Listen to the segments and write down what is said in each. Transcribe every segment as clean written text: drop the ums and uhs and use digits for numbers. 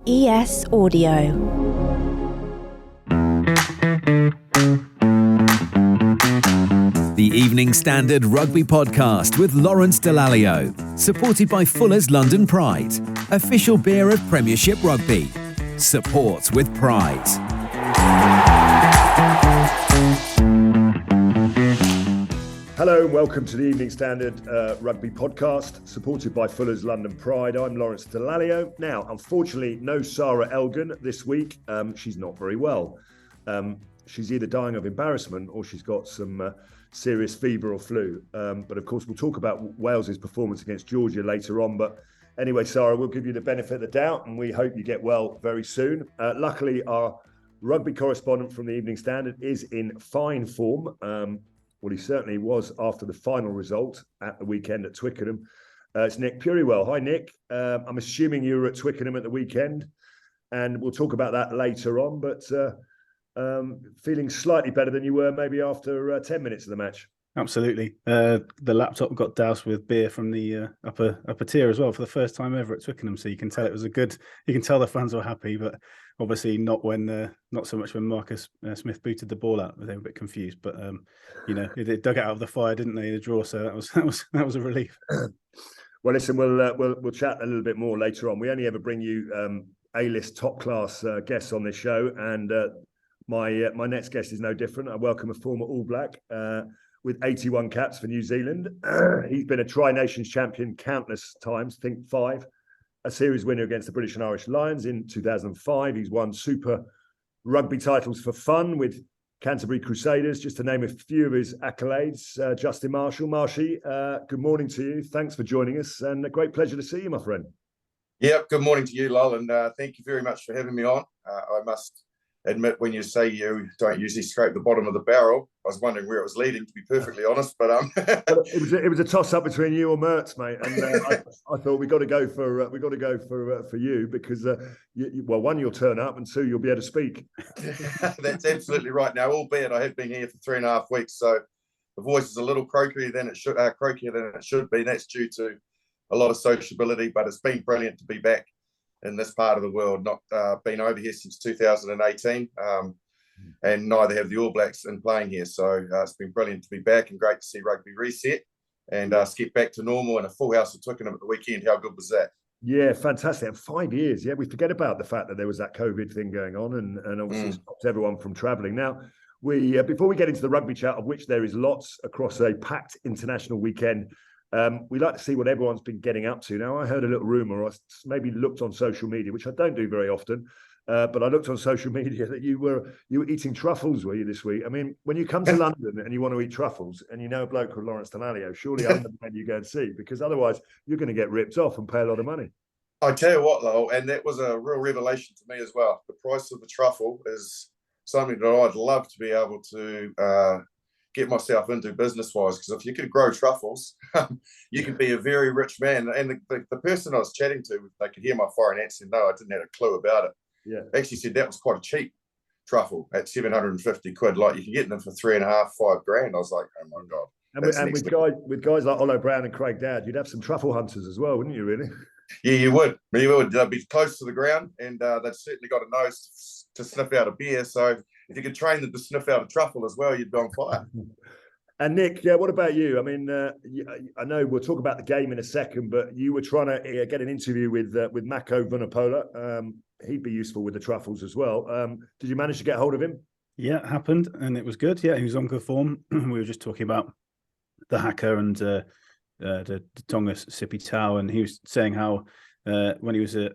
ES Audio. The Evening Standard Rugby Podcast with Lawrence Dallaglio, supported by Fuller's London Pride, official beer of Premiership Rugby. Support with pride. Hello and welcome to the Evening Standard Rugby Podcast, supported by Fuller's London Pride. I'm Lawrence Dallaglio. Now, unfortunately, no Sarah Elgin this week. She's not very well. She's either dying of embarrassment or she's got some serious fever or flu. But of course, we'll talk about Wales's performance against Georgia later on. But anyway, Sarah, we'll give you the benefit of the doubt and we hope you get well very soon. Luckily, our rugby correspondent from the Evening Standard is in fine form. Well, he certainly was after the final result at the weekend at Twickenham. It's Nick Purewal. Hi, Nick. I'm assuming you were at Twickenham at the weekend, and we'll talk about that later on, but feeling slightly better than you were maybe after 10 minutes of the match. Absolutely. The laptop got doused with beer from the upper tier as well for the first time ever at Twickenham. So you can tell it was you can tell the fans were happy, but obviously not so much when Marcus Smith booted the ball out. They were a bit confused, but they dug it out of the fire, didn't they? The draw. So that was a relief. Well, listen, we'll chat a little bit more later on. We only ever bring you A-list top class guests on this show, and my next guest is no different. I welcome a former All Black. With 81 caps for New Zealand. He's been a Tri-Nations champion countless times, I think 5. A series winner against the British and Irish Lions in 2005. He's won Super Rugby titles for fun with Canterbury Crusaders, just to name a few of his accolades. Justin Marshall. Marshy, good morning to you. Thanks for joining us and a great pleasure to see you, my friend. Yep, good morning to you, Lol, and thank you very much for having me on. I must admit, when you say you don't usually scrape the bottom of the barrel, I was wondering where it was leading, to be perfectly honest. But it was a toss up between you or Mertz, mate. And I thought we got to go for you because one, you'll turn up, and two, you'll be able to speak. That's absolutely right. Now, albeit I have been here for 3.5 weeks, so the voice is a little croakier than it should be. That's due to a lot of sociability, but it's been brilliant to be back in this part of the world. Not been over here since 2018, and neither have the All Blacks in playing here. So it's been brilliant to be back and great to see rugby reset and skip back to normal and a full house of Twickenham at the weekend. How good was that? Yeah, fantastic. And 5 years, yeah, we forget about the fact that there was that COVID thing going on and obviously stopped everyone from travelling. Now, we before we get into the rugby chat, of which there is lots across a packed international weekend, we like to see what everyone's been getting up to. Now, I heard a little rumour, I maybe looked on social media, which I don't do very often, but I looked on social media that you were eating truffles, were you, this week? I mean, when you come to London and you want to eat truffles and you know a bloke called Lawrence Dallaglio, surely I'm the man you go and see, because otherwise you're going to get ripped off and pay a lot of money. I tell you what, though, and that was a real revelation to me as well. The price of the truffle is something that I'd love to be able to get myself into business-wise, because if you could grow truffles, you could be a very rich man. And the person I was chatting to, they could hear my foreign accent. No, I didn't have a clue about it. Yeah, actually said that was quite a cheap truffle at 750 quid. Like you can get them for 3.5, 5 grand. I was like, oh my god. And with guys like Ollo Brown and Craig Dowd, you'd have some truffle hunters as well, wouldn't you? Really? Yeah, you would. They'd be close to the ground, and they've certainly got a nose to sniff out a beer. So if you could train them to sniff out a truffle as well, you'd be on fire. And Nick, yeah, what about you? I mean, I know we'll talk about the game in a second, but you were trying to get an interview with Mako Vunipola. He'd be useful with the truffles as well. Did you manage to get hold of him? Yeah, it happened, and it was good. Yeah, he was on good form. We were just talking about the haka and the Tonga Sippy Tau, and he was saying how when he was a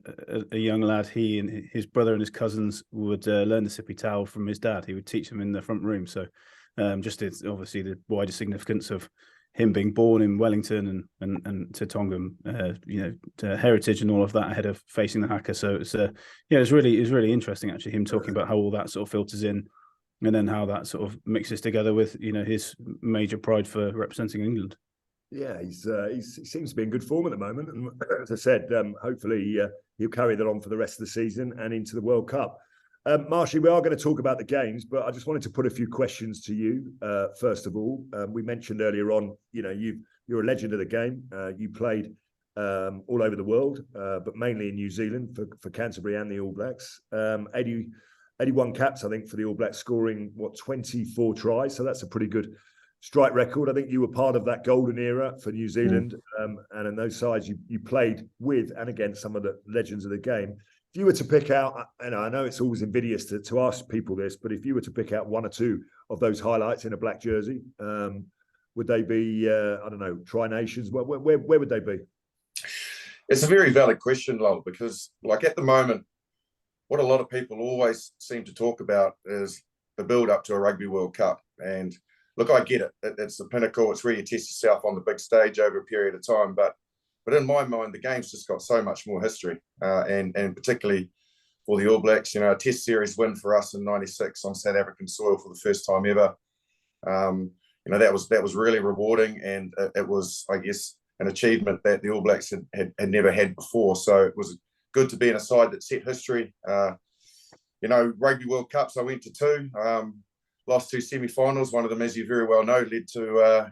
young lad, he and his brother and his cousins would learn the Sippy Tau from his dad. He would teach them in the front room. So just it's obviously the wider significance of him being born in Wellington and to Tongan, to heritage and all of that ahead of facing the haka. So it's really interesting actually, him talking about how all that sort of filters in, and then how that sort of mixes together with his major pride for representing England. Yeah, he seems to be in good form at the moment, and as I said, hopefully he'll carry that on for the rest of the season and into the World Cup. Marshy, we are going to talk about the games, but I just wanted to put a few questions to you. First of all, we mentioned earlier on, you're a legend of the game. You played all over the world, but mainly in New Zealand for Canterbury and the All Blacks. 81 caps, I think, for the All Blacks, scoring 24 tries. So that's a pretty good strike record. I think you were part of that golden era for New Zealand, and in those sides you played with and against some of the legends of the game. If you were to pick out, and I know it's always invidious to ask people this, but if you were to pick out one or two of those highlights in a black jersey, would they be, I don't know, Tri-Nations? Where would they be? It's a very valid question, Lol, because like at the moment, what a lot of people always seem to talk about is the build up to a Rugby World Cup. And look, I get it. It's the pinnacle. It's where you test yourself on the big stage over a period of time. But in my mind, the game's just got so much more history, and particularly for the All Blacks, a Test series win for us in '96 on South African soil for the first time ever. That was really rewarding, and it was, I guess, an achievement that the All Blacks had never had before. So it was good to be in a side that set history. Rugby World Cups, I went to two, lost two semi-finals. One of them, as you very well know, led to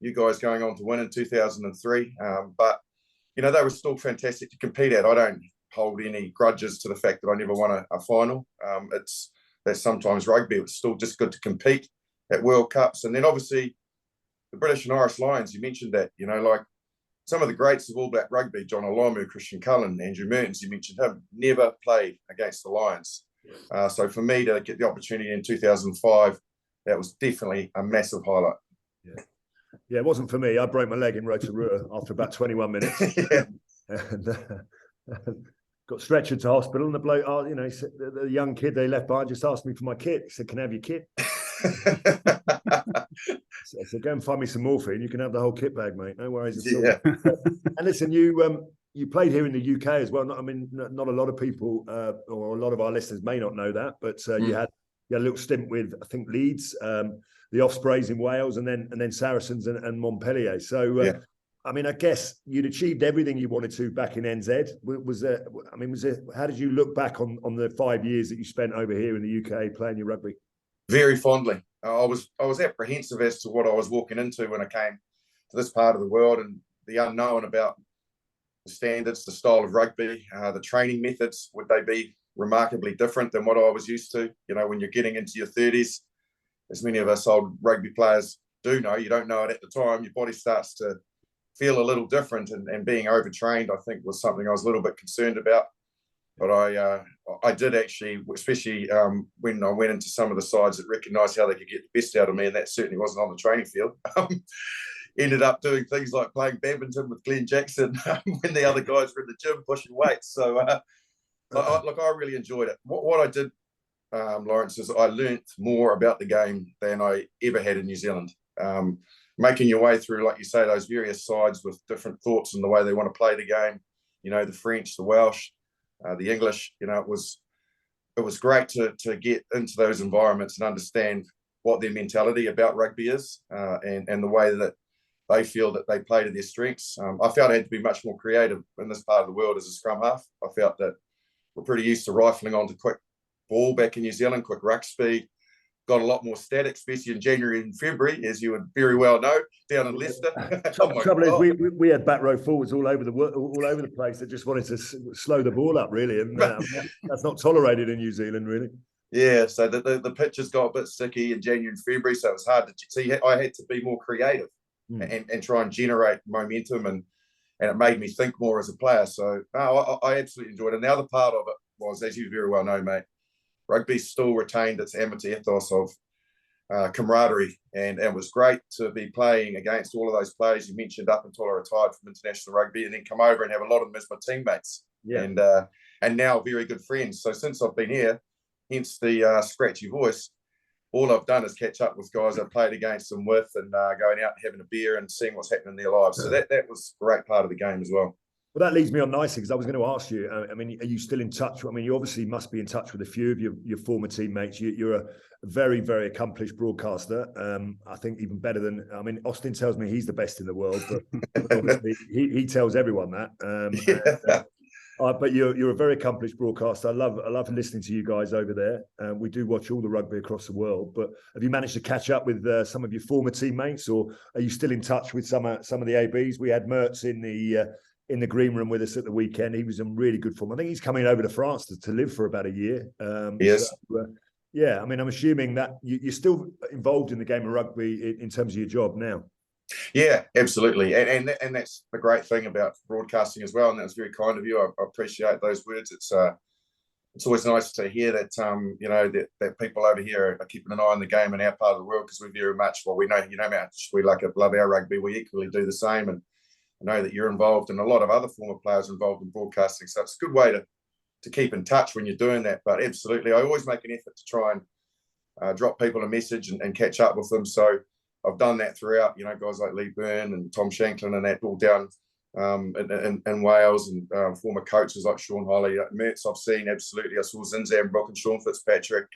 you guys going on to win in 2003. But they were still fantastic to compete at. I don't hold any grudges to the fact that I never won a final. That's sometimes rugby. It's still just good to compete at World Cups. And then obviously the British and Irish Lions, you mentioned that, like some of the greats of All Black rugby, John Olomu, Christian Cullen, Andrew Mearns, you mentioned him, never played against the Lions. So for me to get the opportunity in 2005, that was definitely a massive highlight. Yeah, it wasn't for me. I broke my leg in Rotorua after about 21 minutes. And, got stretchered to hospital, and the bloke, the young kid they left behind just asked me for my kit. He said, "Can I have your kit?" So I said, "Go and find me some morphine. You can have the whole kit bag, mate. No worries at all." And listen, you played here in the UK as well. Not a lot of people, or a lot of our listeners may not know that, but you had a little stint with, I think, Leeds, the Ospreys in Wales, and then Saracens and Montpellier. So, I guess you'd achieved everything you wanted to back in NZ. How did you look back on the 5 years that you spent over here in the UK playing your rugby? Very fondly. I was apprehensive as to what I was walking into when I came to this part of the world, and the unknown about the standards, the style of rugby, the training methods. Would they be remarkably different than what I was used to? When you're getting into your 30s, as many of us old rugby players do know, you don't know it at the time, your body starts to feel a little different, and being overtrained, I think, was something I was a little bit concerned about. But I did actually, especially when I went into some of the sides that recognised how they could get the best out of me, and that certainly wasn't on the training field. Ended up doing things like playing badminton with Glenn Jackson when the other guys were in the gym pushing weights. So, I really enjoyed it. What I did, Lawrence, is I learnt more about the game than I ever had in New Zealand. Making your way through, like you say, those various sides with different thoughts and the way they want to play the game. The French, the Welsh, the English. It was great to get into those environments and understand what their mentality about rugby is, and the way that they feel that they play to their strengths. I felt I had to be much more creative in this part of the world as a scrum half. I felt that we're pretty used to rifling onto quick ball back in New Zealand, quick ruck speed. Got a lot more static, especially in January and February, as you would very well know, down in Leicester. Trouble is, we had back row forwards all over the place that just wanted to slow the ball up, really, and that's not tolerated in New Zealand, really. Yeah, so the pitches got a bit sticky in January and February, so it was hard to see. I had to be more creative and try and generate momentum, and it made me think more as a player. So I absolutely enjoyed it. And the other part of it was, as you very well know, mate, rugby still retained its amateur ethos of camaraderie, and it was great to be playing against all of those players you mentioned up until I retired from international rugby, and then come over and have a lot of them as my teammates, and now very good friends. So since I've been here, hence the scratchy voice, all I've done is catch up with guys I've played against them with, and going out and having a beer and seeing what's happening in their lives. So that was a great part of the game as well. Well, that leads me on nicely, because I was going to ask you, are you still in touch? You obviously must be in touch with a few of your former teammates. You're a very, very accomplished broadcaster. I think even better than, Austin tells me he's the best in the world, but obviously he tells everyone that. But you're a very accomplished broadcaster. I love listening to you guys over there. We do watch all the rugby across the world. But have you managed to catch up with some of your former teammates, or are you still in touch with some of the ABs? We had Mertz in in the green room with us at the weekend. He was in really good form. I think he's coming over to France to live for about a year. Yes. Yeah, I mean, I'm assuming that you're still involved in the game of rugby in terms of your job now. Yeah, absolutely. And that's the great thing about broadcasting as well. And that was very kind of you. I appreciate those words. It's always nice to hear that, that people over here are keeping an eye on the game in our part of the world, because we very much, well, we know, how much we love our rugby. We equally do the same. And I know that you're involved, and a lot of other former players involved in broadcasting. So it's a good way to keep in touch when you're doing that. But absolutely, I always make an effort to try and drop people a message and catch up with them. So I've done that throughout, guys like Lee Byrne and Tom Shanklin and that all down in Wales, and former coaches like Sean Holly, Mertz I've seen, absolutely. I saw Zinzan Brook and Sean Fitzpatrick,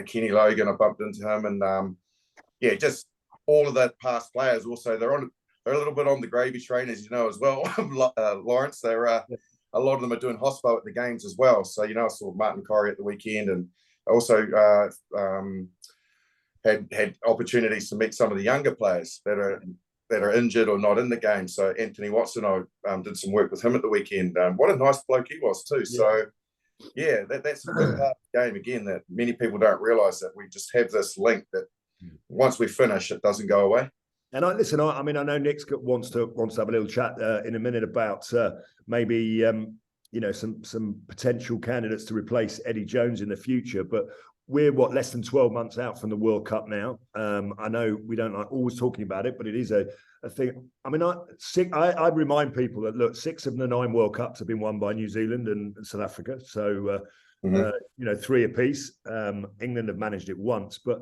Kenny Logan, I bumped into him. And just all of the past players also, they're a little bit on the gravy train, as you know, as well. Lawrence, a lot of them are doing hospo at the games as well. So, I saw Martin Corey at the weekend, and also had opportunities to meet some of the younger players that are injured or not in the game. So Anthony Watson, I did some work with him at the weekend. What a nice bloke he was too. Yeah. So yeah, that's a big part of the game again, that many people don't realise, that we just have this link that once we finish, it doesn't go away. And I know Nick wants to have a little chat in a minute about maybe some potential candidates to replace Eddie Jones in the future. But we're less than 12 months out from the World Cup now. I know we don't like always talking about it, but it is a thing. I mean, I remind people that, look, 6 of the 9 World Cups have been won by New Zealand and South Africa. So 3 apiece. England have managed it once, but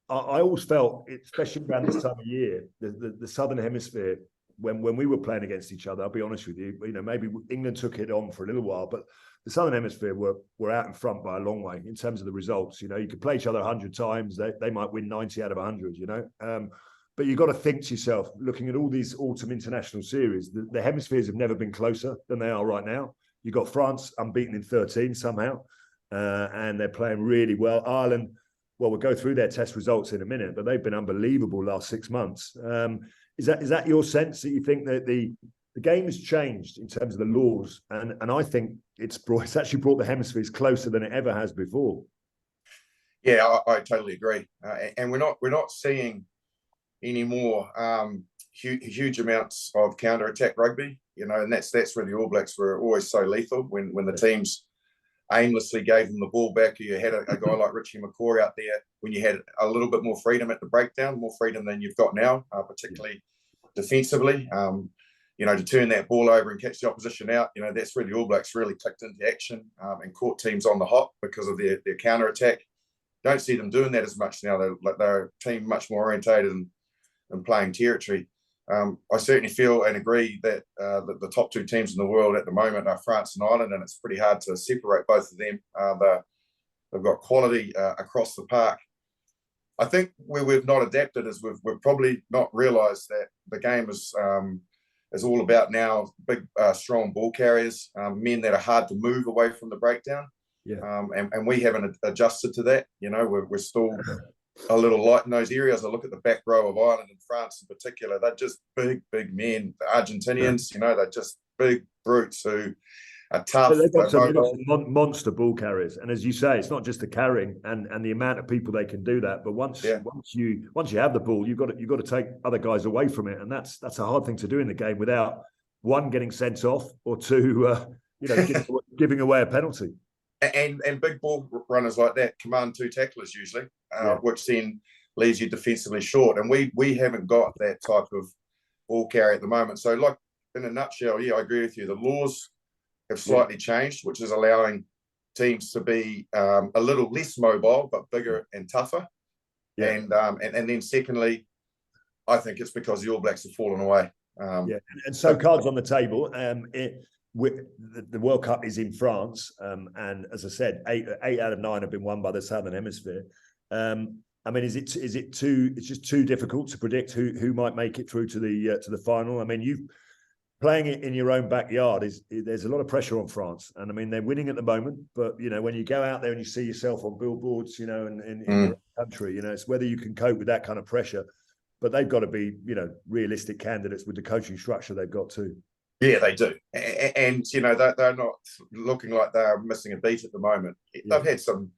I always felt, especially around this time of year, the Southern Hemisphere, when we were playing against each other, I'll be honest with you, maybe England took it on for a little while, but the Southern Hemisphere were out in front by a long way in terms of the results. You could play each other 100 times, they might win 90 out of 100. But you've got to think to yourself, looking at all these autumn international series, the hemispheres have never been closer than they are right now. You've got France unbeaten in 13 somehow, and they're playing really well. Ireland, well, we'll go through their test results in a minute, but they've been unbelievable last 6 months. Is that your sense, that you think that the game has changed in terms of the laws, and I think it's actually brought the hemispheres closer than it ever has before? Yeah, I totally agree, and we're not seeing any more huge amounts of counter-attack rugby, and that's where the All Blacks were always so lethal, when the teams aimlessly gave them the ball back. You had a guy like Richie McCaw out there when you had a little bit more freedom at the breakdown, more freedom than you've got now, particularly defensively. To turn that ball over and catch the opposition out, that's where the All Blacks really clicked into action and caught teams on the hop because of their counter-attack. Don't see them doing that as much now. They're a team much more orientated and playing territory. I certainly feel and agree that the top 2 teams in the world at the moment are France and Ireland, and it's pretty hard to separate both of them. They've got quality across the park. I think where we've not adapted is we've probably not realised that the game is all about now big, strong ball carriers, men that are hard to move away from the breakdown. Yeah. And we haven't adjusted to that. We're still a little light in those areas. I look at the back row of Ireland and France in particular. They're just big men. The Argentinians, they're just big brutes who are tough. But they've got some monster ball carriers, and as you say, it's not just the carrying and the amount of people they can do that. But once you have the ball, you've got to take other guys away from it, and that's a hard thing to do in the game without one getting sent off or two, giving away a penalty. And big ball runners like that command 2 tacklers usually, which then leaves you defensively short. And we haven't got that type of ball carry at the moment. So, like, in a nutshell, I agree with you. The laws have slightly changed, which is allowing teams to be a little less mobile but bigger and tougher. Yeah. And then secondly, I think it's because the All Blacks have fallen away. And so cards on the table. The World Cup is in France, and as I said, 8 out of 9 have been won by the Southern Hemisphere. Is it just too difficult to predict who might make it through to the final? I mean, you playing it in your own backyard there's a lot of pressure on France, and I mean they're winning at the moment. But when you go out there and you see yourself on billboards, in your country, it's whether you can cope with that kind of pressure. But they've got to be, realistic candidates with the coaching structure they've got too. Yeah, they do. And they're not looking like they're missing a beat at the moment. Yeah. They've had some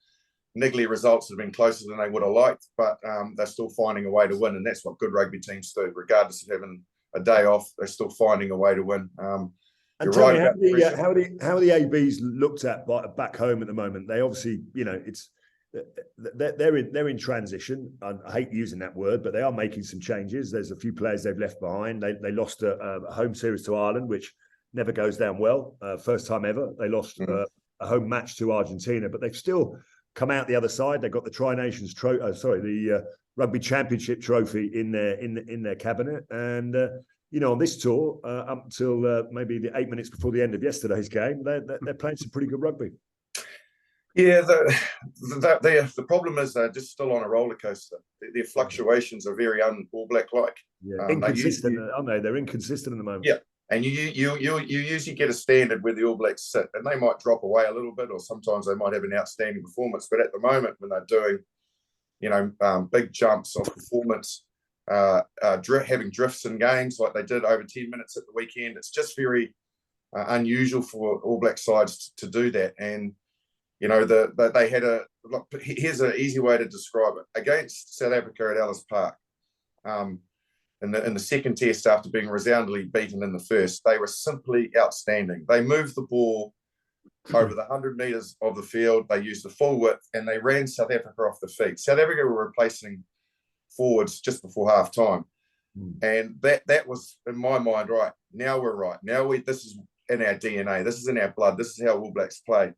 niggly results that have been closer than they would have liked, but they're still finding a way to win, and that's what good rugby teams do. Regardless of having a day off, they're still finding a way to win. And tell me, how are the ABs looked at back home at the moment? They obviously, they're in transition. I hate using that word, but they are making some changes. There's a few players they've left behind. They lost a home series to Ireland, which never goes down well. First time ever. They lost a home match to Argentina, but they've still come out the other side. They've got the Tri-Nations the Rugby Championship trophy in their cabinet. And on this tour, up until maybe the 8 minutes before the end of yesterday's game, they're playing some pretty good rugby. Yeah, the problem is they're just still on a roller coaster. Their fluctuations are very un-All Black-like. Yeah, inconsistent, aren't they? They're inconsistent at the moment. Yeah, and you usually get a standard where the All Blacks sit, and they might drop away a little bit, or sometimes they might have an outstanding performance. But at the moment, when they're doing, big jumps of performance, having drifts in games like they did over 10 minutes at the weekend, it's just very unusual for All Black sides to do that. And they had here's an easy way to describe it. Against South Africa at Ellis Park, in the second test after being resoundingly beaten in the first, they were simply outstanding. They moved the ball over the 100 metres of the field. They used the full width, and they ran South Africa off the feet. South Africa were replacing forwards just before half time. And that was, in my mind, right. Now we're right. This is in our DNA. This is in our blood. This is how All Blacks play.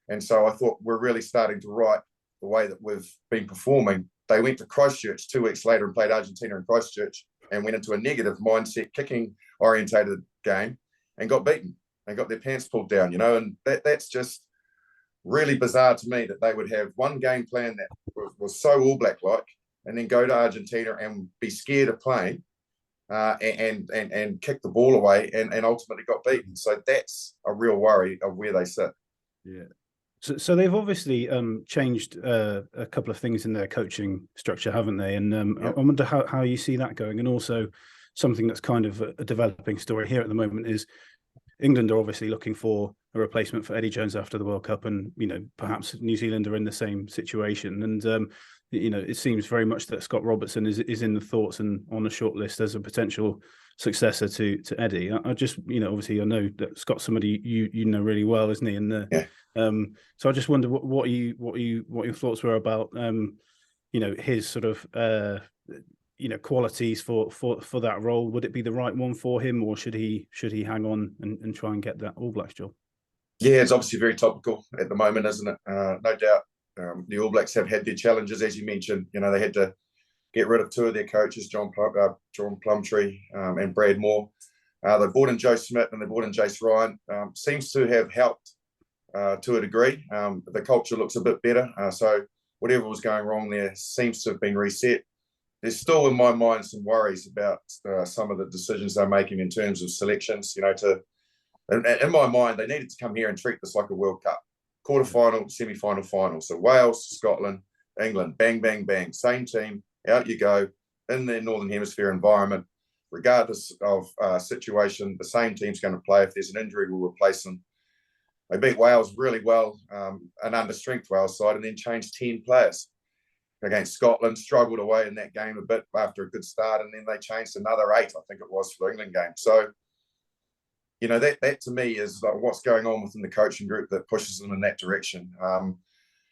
And so I thought we're really starting to write the way that we've been performing. They went to Christchurch 2 weeks later and played Argentina in Christchurch and went into a negative mindset, kicking-orientated game and got beaten and got their pants pulled down, and that's just really bizarre to me that they would have one game plan that was so All Black-like and then go to Argentina and be scared of playing and kick the ball away and ultimately got beaten. So that's a real worry of where they sit. Yeah. So they've obviously changed a couple of things in their coaching structure, haven't they? And I wonder how you see that going. And also something that's kind of a developing story here at the moment is England are obviously looking for a replacement for Eddie Jones after the World Cup, and perhaps New Zealand are in the same situation. And it seems very much that Scott Robertson is in the thoughts and on the short list as a potential successor to Eddie. I just obviously I know that Scott's somebody you know really well, isn't he? And so I just wonder what your thoughts were about his sort of qualities for that role. Would it be the right one for him, or should he hang on and try and get that All Blacks job? Yeah, it's obviously very topical at the moment, isn't it? No doubt. The All Blacks have had their challenges, as you mentioned. They had to get rid of two of their coaches, John Plumtree and Brad Moore. They brought in Joe Smith and they brought in Jace Ryan. Seems to have helped to a degree. The culture looks a bit better. So whatever was going wrong there seems to have been reset. There's still, in my mind, some worries about some of the decisions they're making in terms of selections. In my mind, they needed to come here and treat this like a World Cup. Quarterfinal, semi-final, final. So Wales, Scotland, England, bang, bang, bang. Same team, out you go, in the Northern Hemisphere environment. Regardless of situation, the same team's going to play. If there's an injury, we'll replace them. They beat Wales really well, an under-strength Wales side, and then changed 10 players. Against Scotland, struggled away in that game a bit after a good start, and then they changed another 8, I think it was, for the England game. So, that to me is like what's going on within the coaching group that pushes them in that direction.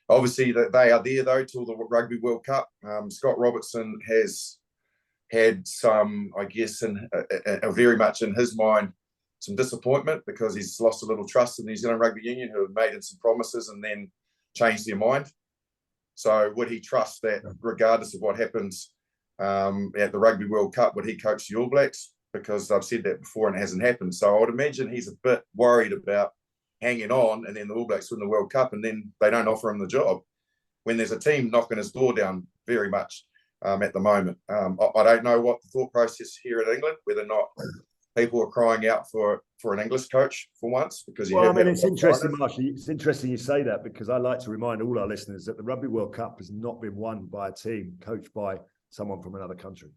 Obviously, they are there, though, till the Rugby World Cup. Scott Robertson has had some, I guess, very much in his mind, some disappointment because he's lost a little trust in the New Zealand Rugby Union, who have made him some promises and then changed their mind. So would he trust that regardless of what happens at the Rugby World Cup, would he coach the All Blacks? Because I've said that before and it hasn't happened. So I would imagine he's a bit worried about hanging on and then the All Blacks win the World Cup and then they don't offer him the job when there's a team knocking his door down very much at the moment. I don't know what the thought process here in England, whether or not people are crying out for an English coach for once. Because it's interesting, Marshall. It's interesting you say that because I like to remind all our listeners that the Rugby World Cup has not been won by a team coached by someone from another country.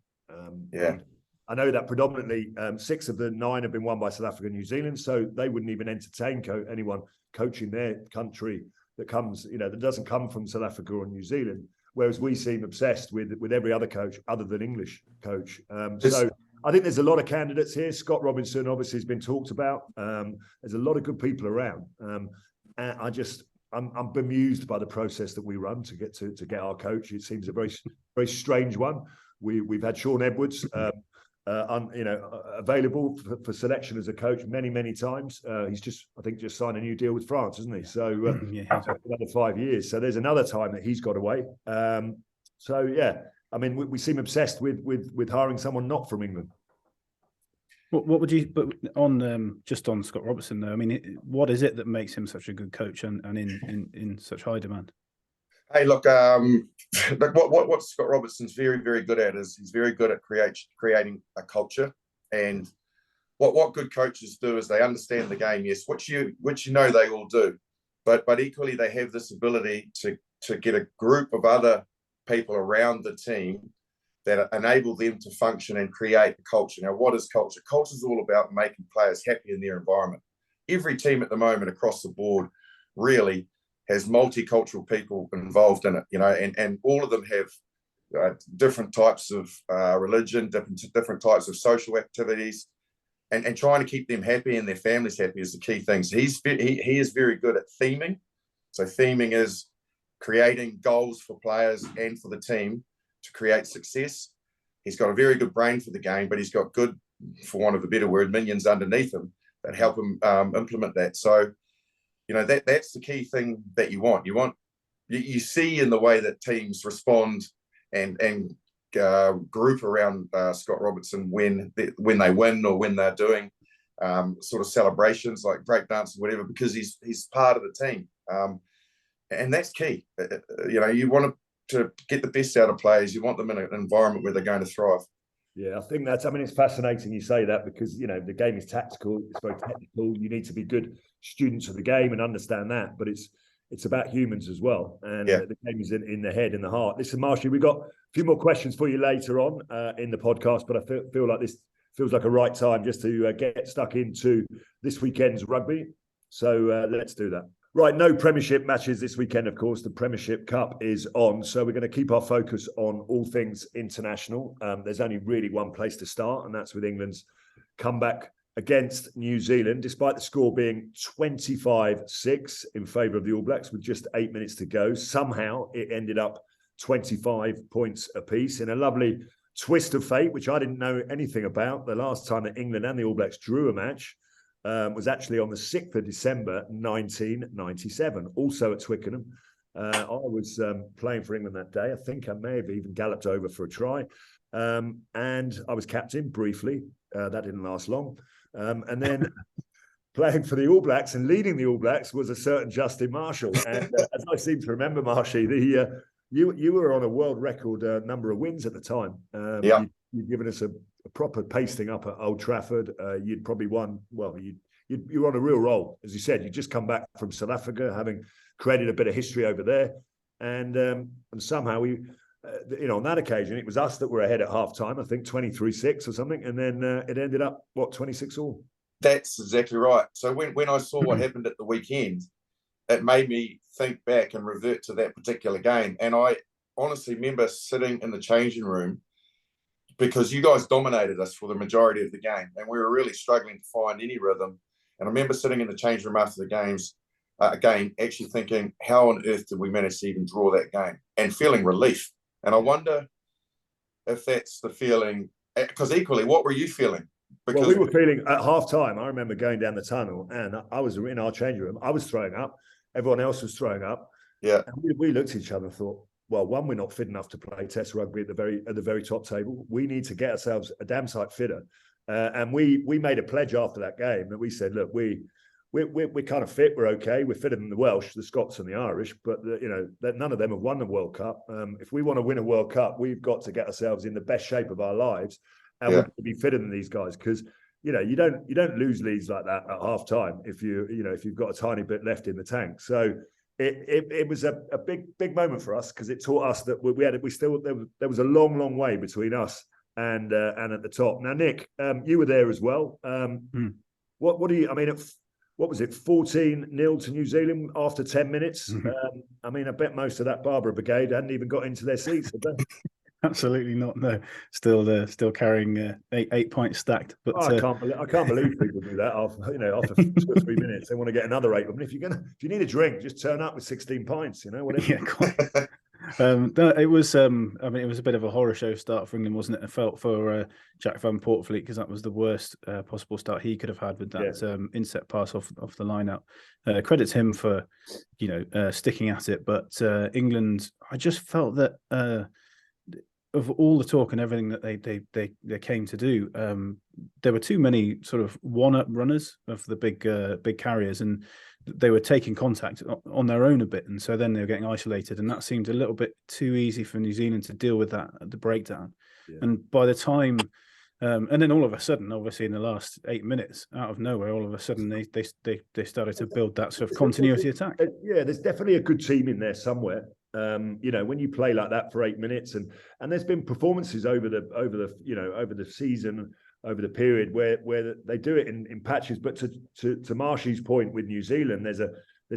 I know that predominantly 6 of the 9 have been won by South Africa and New Zealand, so they wouldn't even entertain anyone coaching their country that comes, that doesn't come from South Africa or New Zealand. Whereas we seem obsessed with every other coach other than English coach. So I think there's a lot of candidates here. Scott Robinson obviously has been talked about. There's a lot of good people around. And I'm bemused by the process that we run to get our coach. It seems a very, very strange one. We've had Sean Edwards, available for selection as a coach many times. He's just signed a new deal with France, hasn't he? So another 5 years. So there's another time that he's got away. We seem obsessed with hiring someone not from England. What would you? But on just on Scott Robertson though, I mean, what is it that makes him such a good coach and in such high demand? Hey, look, what Scott Robertson's very, very good at is he's very good at creating a culture. And what good coaches do is they understand the game, yes, which they all do, but equally they have this ability to get a group of other people around the team that enable them to function and create a culture. Now, what is culture? Culture is all about making players happy in their environment. Every team at the moment across the board really has multicultural people involved in it, and all of them have different types of religion, different types of social activities, and trying to keep them happy and their families happy is the key thing. So he is very good at theming. So theming is creating goals for players and for the team to create success. He's got a very good brain for the game, but he's got good, for want of a better word, minions underneath him that help him implement that. So, that's the key thing that you want. You see in the way that teams respond and group around Scott Robertson when they win or when they're doing sort of celebrations like break dance or whatever, because he's part of the team. And that's key. You want to get the best out of players. You want them in an environment where they're going to thrive. Yeah, I think it's fascinating you say that, because, the game is tactical. It's very technical. You need to be good students of the game and understand that. But it's about humans as well. And the game is in the head, in the heart. Listen, Marshy, we've got a few more questions for you later on in the podcast, but I feel like this feels like a right time just to get stuck into this weekend's rugby. So let's do that. Right, no Premiership matches this weekend, of course. The Premiership Cup is on, so we're going to keep our focus on all things international. There's only really one place to start, and that's with England's comeback against New Zealand, despite the score being 25-6 in favour of the All Blacks with just 8 minutes to go. Somehow it ended up 25 points apiece in a lovely twist of fate, which I didn't know anything about. The last time that England and the All Blacks drew a match was actually on the 6th of December, 1997, also at Twickenham. I was playing for England that day. I think I may have even galloped over for a try. And I was captain briefly. That didn't last long. And then playing for the All Blacks and leading the All Blacks was a certain Justin Marshall. And as I seem to remember, Marshy, you were on a world record number of wins at the time. You'd given us a proper pasting up at Old Trafford. You'd probably won. Well, you were on a real roll, as you said. You'd just come back from South Africa, having created a bit of history over there, and somehow we, on that occasion, it was us that were ahead at half time. I think 23-6 or something, and then it ended up 26-all. That's exactly right. So when I saw what happened at the weekend, it made me think back and revert to that particular game. And I honestly remember sitting in the changing room, because you guys dominated us for the majority of the game, and we were really struggling to find any rhythm. And I remember sitting in the change room after the game, actually thinking, how on earth did we manage to even draw that game? And feeling relief. And I wonder if that's the feeling, because equally, what were you feeling? Because we were feeling at half time. I remember going down the tunnel, and I was in our change room. I was throwing up. Everyone else was throwing up. Yeah. And we looked at each other and thought, well, one, we're not fit enough to play Test rugby at the very top table. We need to get ourselves a damn sight fitter. And we made a pledge after that game that we said, look, we're kind of fit. We're okay. We're fitter than the Welsh, the Scots, and the Irish. But that none of them have won the World Cup. If we want to win a World Cup, we've got to get ourselves in the best shape of our lives, and we'll be fitter than these guys, because you don't lose leads like that at half time if you've got a tiny bit left in the tank. So it was a big moment for us, because it taught us that there was a long way between us and at the top. Now, Nick, you were there as well. What do you? I mean, what was it? 14-0 to New Zealand after 10 minutes. I mean, I bet most of that Barbara Brigade hadn't even got into their seats. Absolutely not. No, still carrying 8 points stacked. But I can't believe people do that after 2 or 3 minutes. They want to get another 8. I mean, if you need a drink, just turn up with 16 pints. Whatever. Yeah, quite. No, it was. I mean, it was a bit of a horror show start for England, wasn't it? I felt for Jack Van Poortvliet, because that was the worst possible start he could have had with that inset pass off the line out. Credits him for sticking at it, but England, I just felt that of all the talk and everything that they came to do, there were too many sort of one-up runners of the big carriers, and they were taking contact on their own a bit, and so then they were getting isolated, and that seemed a little bit too easy for New Zealand to deal with that at the breakdown. And by the time, and then all of a sudden, obviously in the last 8 minutes, out of nowhere, all of a sudden they started to build that sort of continuity attack. Yeah, there's definitely a good team in there somewhere. When you play like that for 8 minutes, and there's been performances over the season, over the period where they do it in patches. But to Marshy's point with New Zealand, there's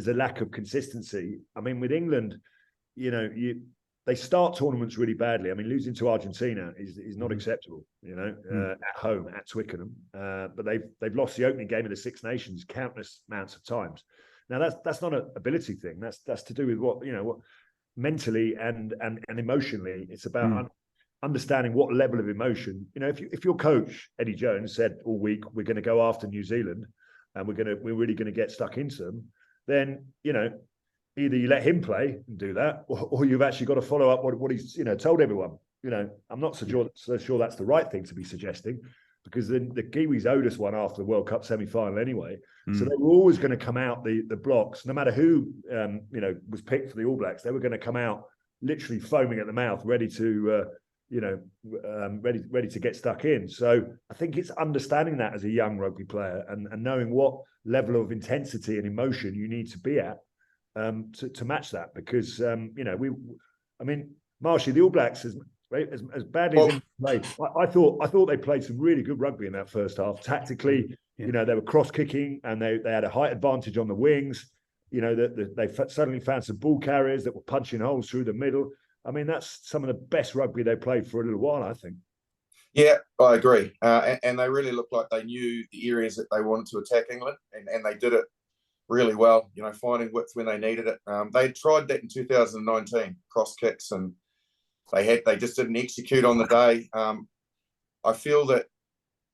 a lack of consistency. I mean, with England, they start tournaments really badly. I mean, losing to Argentina is not acceptable. At home at Twickenham, but they've lost the opening game of the Six Nations countless amounts of times. Now that's not an ability thing. That's to do with what mentally and emotionally. It's about understanding what level of emotion. If your coach Eddie Jones said all week we're going to go after New Zealand and we're really going to get stuck into them, then either you let him play and do that, or you've actually got to follow up what he's told everyone. I'm not so sure that's the right thing to be suggesting, because the Kiwis owed us one after the World Cup semi-final anyway. So they were always going to come out the blocks, no matter who was picked for the All Blacks. They were going to come out literally foaming at the mouth, ready to ready to get stuck in. So I think it's understanding that as a young rugby player and knowing what level of intensity and emotion you need to be at to match that. Because Marshy, the All Blacks as badly as they played, I thought they played some really good rugby in that first half. Tactically, they were cross kicking and they had a height advantage on the wings. They suddenly found some ball carriers that were punching holes through the middle. I mean, that's some of the best rugby they played for a little while, I think. Yeah, I agree. And they really looked like they knew the areas that they wanted to attack England, and they did it really well, finding width when they needed it. They tried that in 2019, cross kicks, and they just didn't execute on the day. I feel that,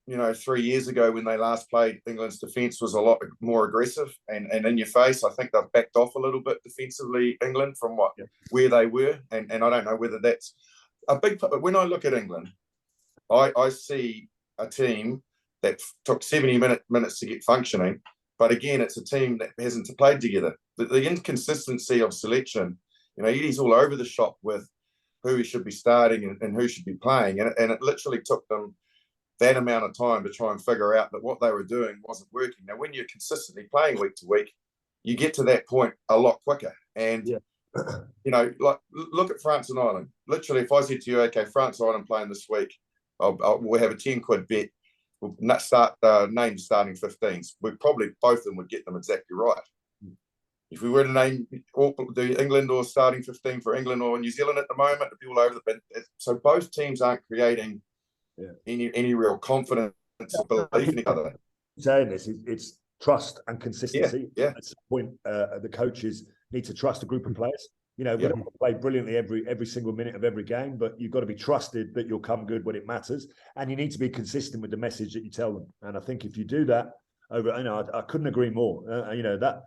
3 years ago when they last played, England's defence was a lot more aggressive and in your face. I think they've backed off a little bit defensively, England, from where they were. And I don't know whether that's a big... But when I look at England, I see a team that took 70 minutes to get functioning. But again, it's a team that hasn't played together. The inconsistency of selection, Eddie's all over the shop with who he should be starting and who should be playing. And it literally took them that amount of time to try and figure out that what they were doing wasn't working. Now, when you're consistently playing week to week, you get to that point a lot quicker. And, look at France and Ireland. Literally, if I said to you, okay, France and Ireland playing this week, we'll have a 10 quid bet. We'll name starting 15s. We probably both of them would get them exactly right. If we were to name the England or starting 15 for England or New Zealand at the moment, it'd be all over the place. So both teams aren't creating any real confidence or belief in each other. Saying this, it's trust and consistency. Yeah. That's the point. The coaches need to trust a group of players. We don't play brilliantly every single minute of every game, but you've got to be trusted that you'll come good when it matters, and you need to be consistent with the message that you tell them. And I think if you do that, I couldn't agree more. That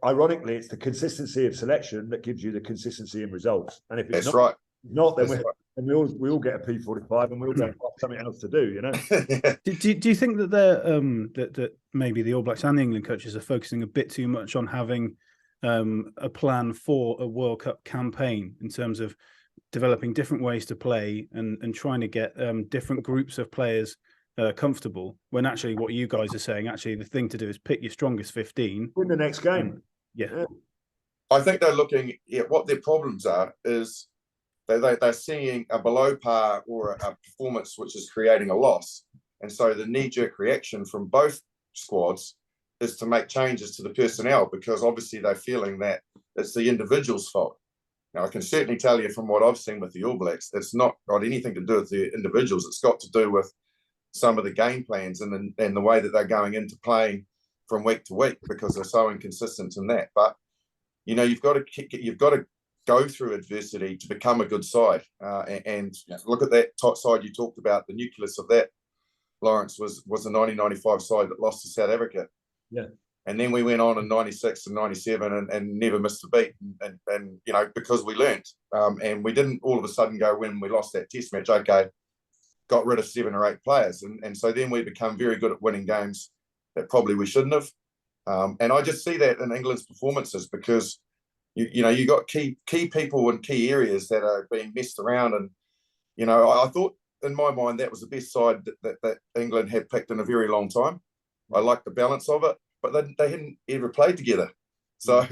ironically, it's the consistency of selection that gives you the consistency in results. And if it's not, then we all get a P45 and we all don't have something else to do. Do you think that that maybe the All Blacks and the England coaches are focusing a bit too much on having a plan for a World Cup campaign in terms of developing different ways to play and trying to get different groups of players comfortable, when actually what you guys are saying, actually the thing to do is pick your strongest 15 in the next game? Yeah. I think they're looking at what their problems are is they're seeing a below par or a performance which is creating a loss. And so the knee-jerk reaction from both squads is to make changes to the personnel, because obviously they're feeling that it's the individual's fault. Now, I can certainly tell you from what I've seen with the All Blacks, it's not got anything to do with the individuals. It's got to do with some of the game plans and the way that they're going into playing from week to week, because they're so inconsistent in that. But, you've got to go through adversity to become a good side. And look at that top side you talked about. The nucleus of that, Lawrence, was the 1995 side that lost to South Africa. Yeah. And then we went on in 96 and 97 and never missed a beat. And because we learnt. And we didn't all of a sudden go, when we lost that test match, okay, got rid of 7 or 8 players. And so then we become very good at winning games that probably we shouldn't have. And I just see that in England's performances, because you got key people in key areas that are being messed around. And, I thought in my mind that was the best side that England had picked in a very long time. I liked the balance of it, but they hadn't ever played together. So,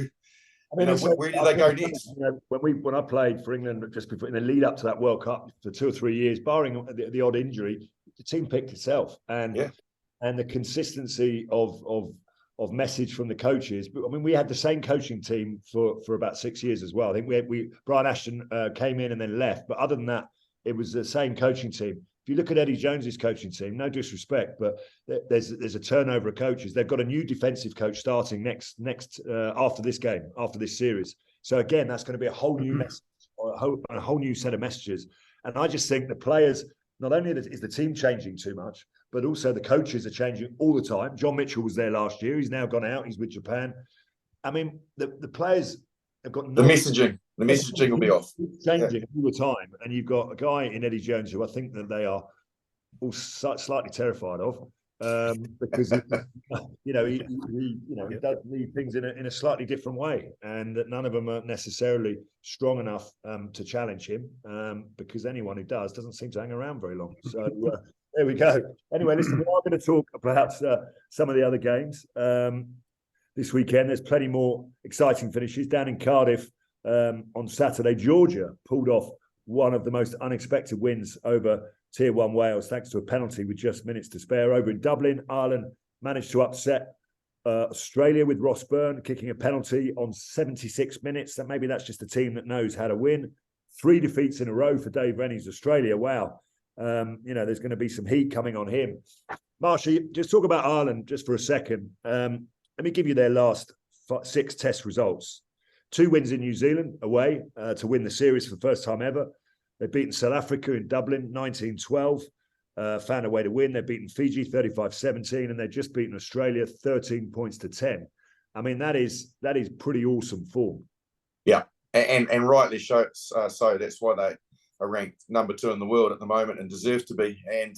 where do they go next? When I played for England just before, in the lead up to that World Cup for 2 or 3 years, barring the odd injury, the team picked itself. And the consistency of message from the coaches. But I mean, we had the same coaching team for about 6 years as well. I think Brian Ashton came in and then left, but other than that, it was the same coaching team. If you look at Eddie Jones's coaching team, no disrespect, but there's a turnover of coaches. They've got a new defensive coach starting next after this game, after this series. So again, that's going to be a whole new message, a whole new set of messages. And I just think the players, not only is the team changing too much, but also the coaches are changing all the time. John Mitchell was there last year. He's now gone out. He's with Japan. I mean, the players have got the messaging. The messaging will be off. Changing all the time. And you've got a guy in Eddie Jones who I think that they are all slightly terrified of, because he does lead things in a slightly different way, and that none of them are necessarily strong enough to challenge him, because anyone who doesn't seem to hang around very long. So there we go. Anyway, listen, we are going to talk about some of the other games this weekend. There's plenty more exciting finishes down in Cardiff. On Saturday, Georgia pulled off one of the most unexpected wins over Tier 1 Wales, thanks to a penalty with just minutes to spare. Over in Dublin, Ireland managed to upset Australia with Ross Byrne kicking a penalty on 76 minutes. So maybe that's just a team that knows how to win. 3 defeats in a row for Dave Rennie's Australia. Wow. There's going to be some heat coming on him. Marshy, just talk about Ireland just for a second. Let me give you their last 6 test results. 2 wins in New Zealand away to win the series for the first time ever. They've beaten South Africa in Dublin 19-12, found a way to win. They've beaten Fiji 35-17, and they've just beaten Australia 13 points to 10. I mean, that is pretty awesome form. Yeah, and rightly so. That's why they are ranked number 2 in the world at the moment and deserve to be. And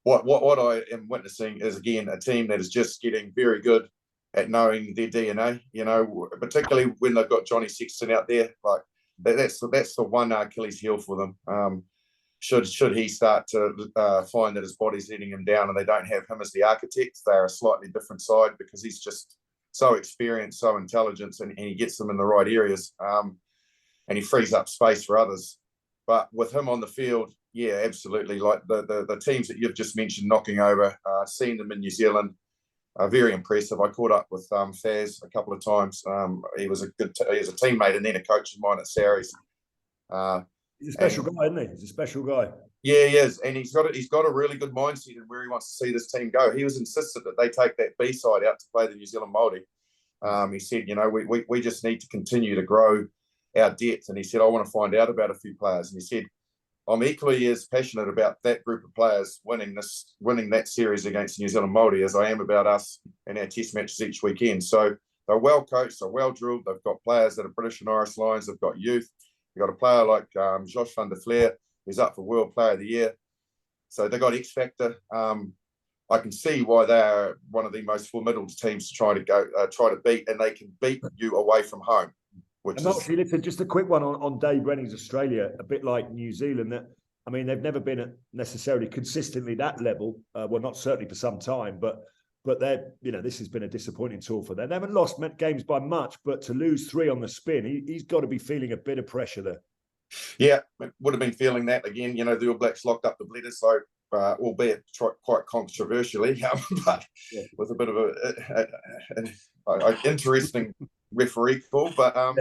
what I am witnessing is, again, a team that is just getting very good at knowing their DNA, particularly when they've got Johnny Sexton out there. Like that's the one Achilles heel for them. Should he start to find that his body's letting him down and they don't have him as the architect, they're a slightly different side, because he's just so experienced, so intelligent, and he gets them in the right areas, and he frees up space for others. But with him on the field, yeah, absolutely. Like the teams that you've just mentioned knocking over, seeing them in New Zealand, very impressive. I caught up with Faz a couple of times. He was a teammate and then a coach of mine at Sarries. He's a special guy, isn't he? He's a special guy. Yeah, he is, and he's got a really good mindset in where he wants to see this team go. He was insistent that they take that B side out to play the New Zealand Māori. He said, we just need to continue to grow our depth, and he said, I want to find out about a few players, and he said, I'm equally as passionate about that group of players winning that series against New Zealand Māori as I am about us and our test matches each weekend. So they're well coached, they're well drilled. They've got players that are British and Irish Lions. They've got youth. They've got a player like Josh van der Fleer, who's up for World Player of the Year. So they've got X Factor. I can see why they are one of the most formidable teams to try to beat, and they can beat you away from home. Listen, just a quick one on Dave Rennie's Australia, a bit like New Zealand. They've never been at necessarily consistently that level. Well, not certainly for some time, but this has been a disappointing tour for them. They haven't lost games by much, but to lose 3 on the spin, he's got to be feeling a bit of pressure there. Yeah, would have been feeling that again. You know, the All Blacks locked up the Bledisloe, albeit quite controversially, but with a bit of an interesting referee call. But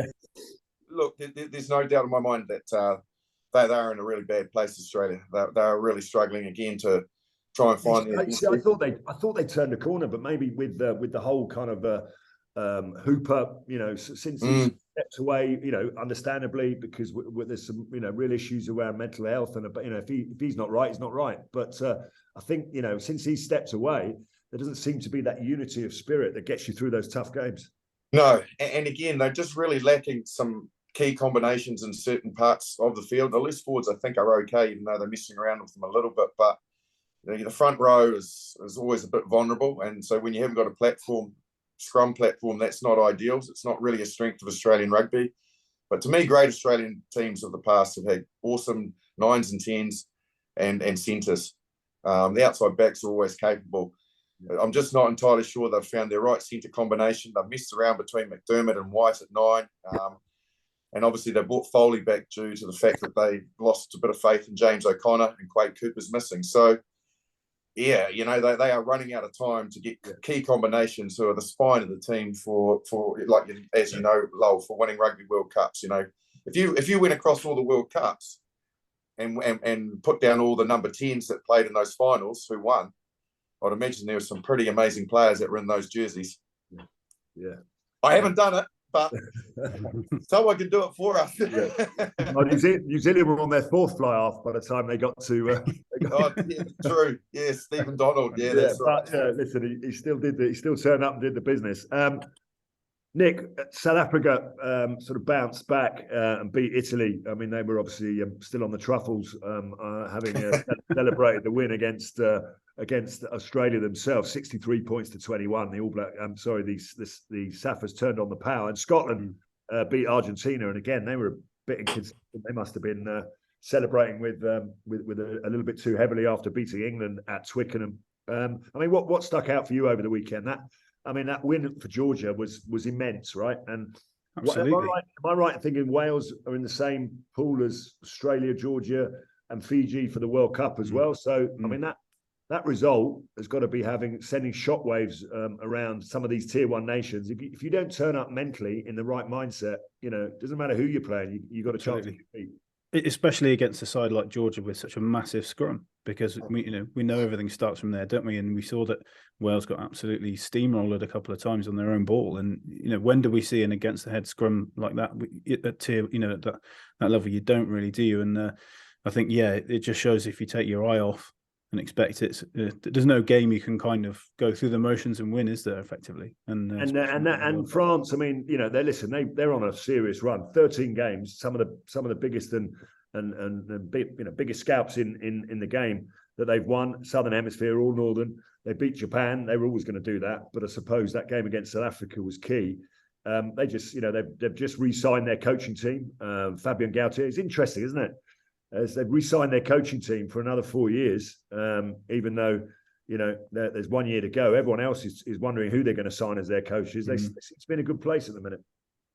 look, there's no doubt in my mind that they are in a really bad place, Australia. They are really struggling again to try and find I thought they turned a corner, but maybe with the whole kind of Hooper, you know, since he stepped away, you know, understandably, because there's some, you know, real issues around mental health, and, you know, if he's not right, he's not right. But I think, you know, since he stepped away, there doesn't seem to be that unity of spirit that gets you through those tough games. No, and again, they're just really lacking some key combinations in certain parts of the field. The loose forwards, I think, are okay, even though they're messing around with them a little bit. But the front row is always a bit vulnerable, and so when you haven't got a scrum platform, that's not ideal. It's not really a strength of Australian rugby. But to me, great Australian teams of the past have had awesome 9s and 10s and centres. The outside backs are always capable. I'm just not entirely sure they've found their right centre combination. They've messed around between McDermott and White at 9. And obviously they brought Foley back due to the fact that they lost a bit of faith in James O'Connor and Quade Cooper's missing. So, yeah, you know, they are running out of time to get key combinations who are the spine of the team for like, as you know, Lowell, for winning Rugby World Cups. You know, if you went across all the World Cups and put down all the number 10s that played in those finals who won, I'd imagine there were some pretty amazing players that were in those jerseys. Yeah. I haven't done it, but someone can do it for us. Well, New Zealand were on their 4th fly-off by the time they got to. True. Yeah, Stephen Donald. Yeah, that's right. But listen, he still turned up and did the business. Nick, South Africa sort of bounced back and beat Italy. I mean, they were obviously still on the truffles, having celebrated the win against Australia themselves, 63 points to 21. The All Black, the Saffers turned on the power, and Scotland beat Argentina. And again, they were a bit inconsistent. They must have been celebrating with a little bit too heavily after beating England at Twickenham. I mean, what stuck out for you over the weekend? That win for Georgia was immense, right? And absolutely. Am I right in thinking Wales are in the same pool as Australia, Georgia, and Fiji for the World Cup as well? So, I mean, that result has got to be sending shockwaves around some of these tier 1 nations. If you don't turn up mentally in the right mindset, you know, it doesn't matter who you're playing, you got a chance to compete. Especially against a side like Georgia with such a massive scrum, because we know everything starts from there, don't we? And we saw that Wales got absolutely steamrolled a couple of times on their own ball. And when do we see an against the head scrum like that at tier, at that level? You don't really, do you? And I think it just shows if you take your eye off and expect it. There's no game you can kind of go through the motions and win, is there? Effectively, and France. I mean, they're on a serious run. 13 games, some of the biggest and biggest scalps in the game that they've won. Southern Hemisphere, all Northern. They beat Japan. They were always going to do that, but I suppose that game against South Africa was key. They just, they've just re-signed their coaching team. Fabien Galtier. It's interesting, isn't it? As they've re-signed their coaching team for another 4 years, even though there's 1 year to go. Everyone else is wondering who they're going to sign as their coaches. It's been a good place at the minute.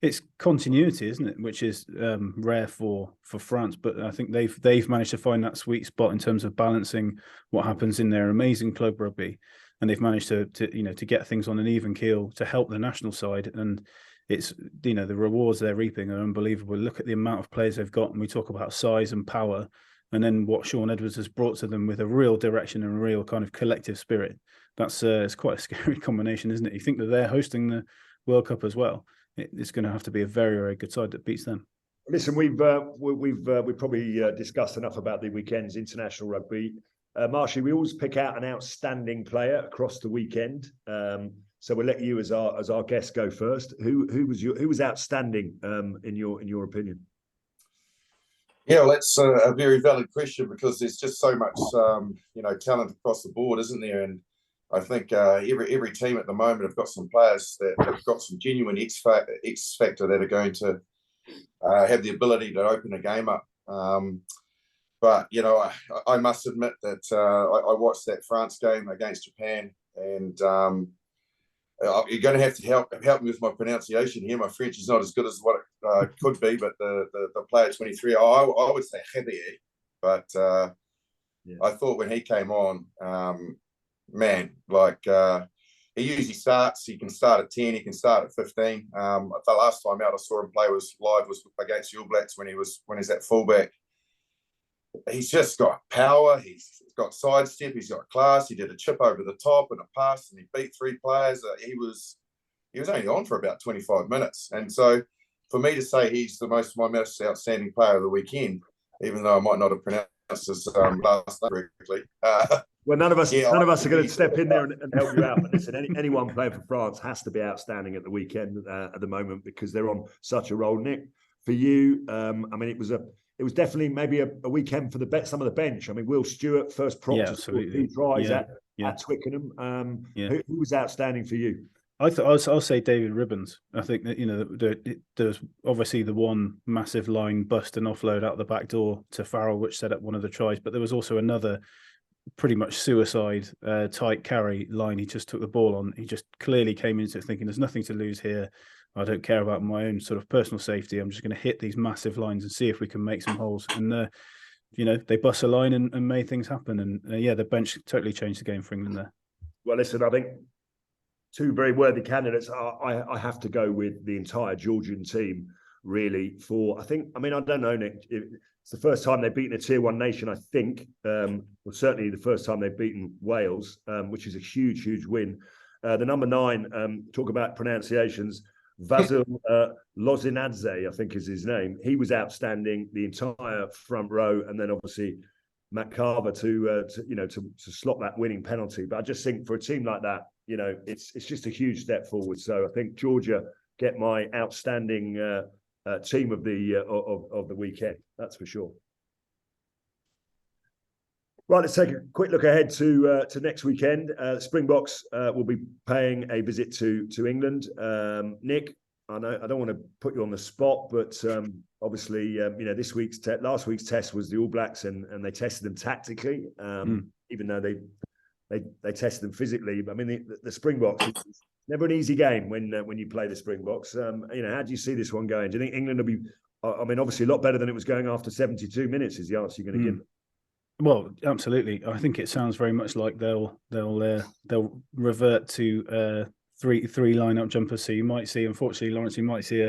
It's continuity, isn't it? Which is rare for France, but I think they've managed to find that sweet spot in terms of balancing what happens in their amazing club rugby, and they've managed to get things on an even keel to help the national side. And it's the rewards they're reaping are unbelievable. Look at the amount of players they've got, and we talk about size and power, and then what Sean Edwards has brought to them with a real direction and a real kind of collective spirit. That's it's quite a scary combination, isn't it? You think that they're hosting the World Cup as well. It's going to have to be a very, very good side that beats them. Listen, we've probably discussed enough about the weekend's international rugby. Marshy, we always pick out an outstanding player across the weekend. So we'll let you as our guest go first. Who was outstanding in your opinion? Yeah, well, that's a very valid question, because there's just so much talent across the board, isn't there? And I think every team at the moment have got some players that have got some genuine X factor that are going to have the ability to open a game up. But I must admit that I watched that France game against Japan, and you're going to have to help me with my pronunciation here. My French is not as good as what could be, but the player 23, I would say Heavy, but I thought when he came on, man, like he usually starts. He can start at 10. He can start at 15. The last time out I saw him play was against the All Blacks when he's at fullback. He's just got power. He's got sidestep. He's got class. He did a chip over the top and a pass, and he beat 3 players. He was only on for about 25 minutes, and so for me to say he's my most outstanding player of the weekend, even though I might not have pronounced his last name correctly. Well, none of us are going to step in there and help you out. But listen, anyone playing for France has to be outstanding at the weekend at the moment because they're on such a roll. Nick, for you, I mean, it was definitely maybe a weekend for some of the bench. I mean, Will Stewart, first prop to score 2 tries at Twickenham. Who was outstanding for you? I'll say David Ribbons. I think that there's obviously the one massive line bust and offload out the back door to Farrell, which set up one of the tries. But there was also another pretty much suicide tight carry line. He just took the ball on. He just clearly came into it thinking there's nothing to lose here. I don't care about my own sort of personal safety. I'm just going to hit these massive lines and see if we can make some holes. And they bust a line and made things happen. And the bench totally changed the game for England there. Well, listen, I think 2 very worthy candidates. I have to go with the entire Georgian team, really. I don't know, Nick. It's the first time they've beaten a Tier 1 nation, I think. Well, certainly the first time they've beaten Wales, which is a huge, huge win. The number 9, talk about pronunciations, Vasil Lozinadze, I think is his name. He was outstanding, the entire front row, and then obviously Matt Carver to slot that winning penalty. But I just think for a team like that, it's just a huge step forward. So I think Georgia get my outstanding team of the weekend. That's for sure. Right, let's take a quick look ahead to next weekend. Springboks will be paying a visit to England. Nick, I know I don't want to put you on the spot, but obviously, last week's test was the All Blacks, and they tested them tactically, even though they tested them physically. I mean, the Springboks, it's never an easy game when you play the Springboks. How do you see this one going? Do you think England will be? I mean, obviously a lot better than it was going after 72 minutes. Is the answer you're going to give them? Well, absolutely. I think it sounds very much like they'll revert to three lineup jumpers. So you might see, unfortunately, Lawrence, you might see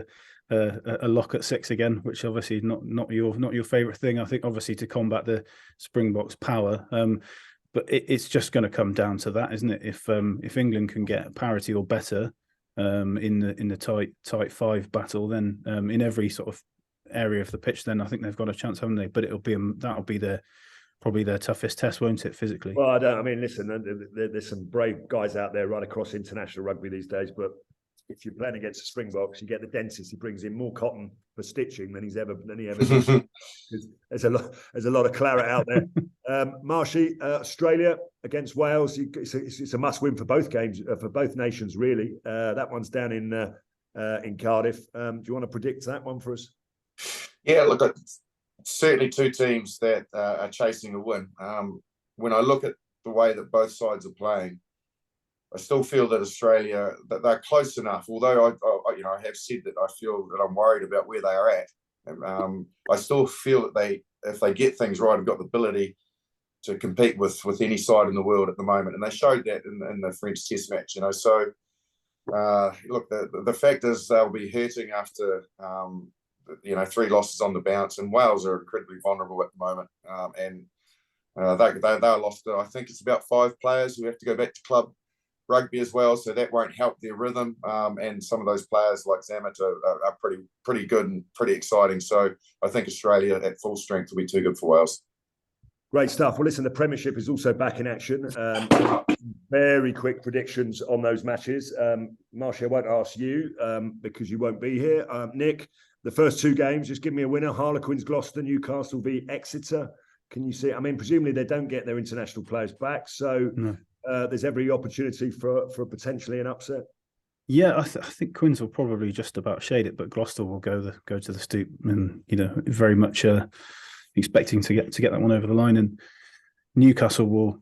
a lock at 6 again, which obviously not your favourite thing. I think obviously to combat the Springboks' power, but it's just going to come down to that, isn't it? If England can get parity or better in the tight 5 battle, then in every sort of area of the pitch, then I think they've got a chance, haven't they? But that'll be probably their toughest test, won't it, physically? Well, listen, there's some brave guys out there right across international rugby these days, but if you're playing against the Springboks, you get the dentist. He brings in more cotton for stitching than he ever did. There's a lot of claret out there. Marshy, Australia against Wales. It's a must win for both games, for both nations, really. That one's down in Cardiff. Do you want to predict that one for us? Yeah, look, certainly 2 teams that are chasing a win. When I look at the way that both sides are playing, I still feel that Australia, that they're close enough. Although I have said that I feel that I'm worried about where they are at. I still feel that if they get things right, have got the ability to compete with any side in the world at the moment, and they showed that in the French Test match. So look, the fact is they'll be hurting after 3 losses on the bounce, and Wales are incredibly vulnerable at the moment, and they lost. I think it's about 5 players who have to go back to club rugby as well, so that won't help their rhythm. And some of those players like Zammit are pretty good and pretty exciting. So I think Australia at full strength will be too good for Wales. Great stuff. Well, listen, the Premiership is also back in action. Very quick predictions on those matches. Marsha, I won't ask you because you won't be here. Nick, the first 2 games, just give me a winner. Harlequins, Gloucester, Newcastle v Exeter. Can you see? I mean, presumably they don't get their international players back, so there's every opportunity for potentially an upset. Yeah, I think Quins will probably just about shade it, but Gloucester will go to the stoop, and very much expecting to get that one over the line. And Newcastle will